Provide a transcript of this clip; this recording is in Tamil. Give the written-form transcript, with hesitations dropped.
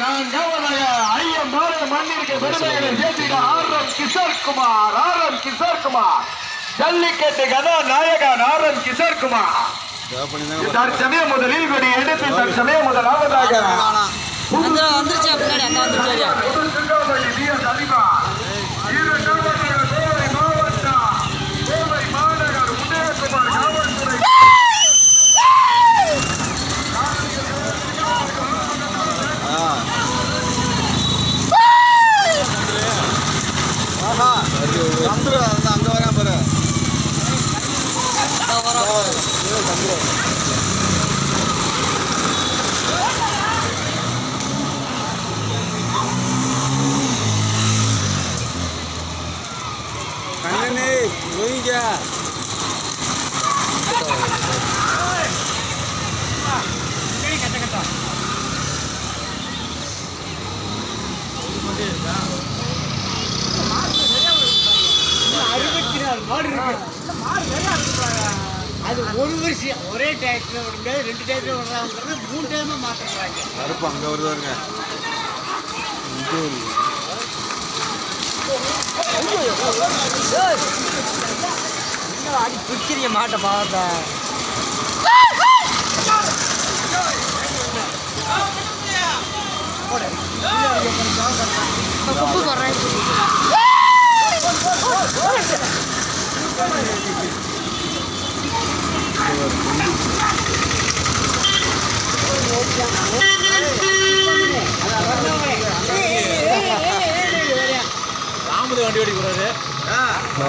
நான்காவதாக ஐயம் மண்ணிற்கு பெருமைகளை சேர்த்திட ஆர்.எம். கிஷோர் குமார் ஜல்லிக்கட்டு கதாநாயகன் ஆர்.எம். கிஷோர் குமார் தற்சமய முதலில் கொடி எடுத்து தற்சமய முதலாவதாக வந்துருச்சு அங்க வரா பாரு கண்ணனே நோய்ங்க அது ஒரு வருஷம் ஒரே டயத்தில் விட முடியாது, 2 டயத்தில் விடுறாங்கிறது 3 டைமாக மாற்றுறாங்க. கருப்பு அங்கே வருவாருங்க. அடி பிடிக்கிறீங்க மாட்டை பாவத்தை குப்பு போடுறேன்.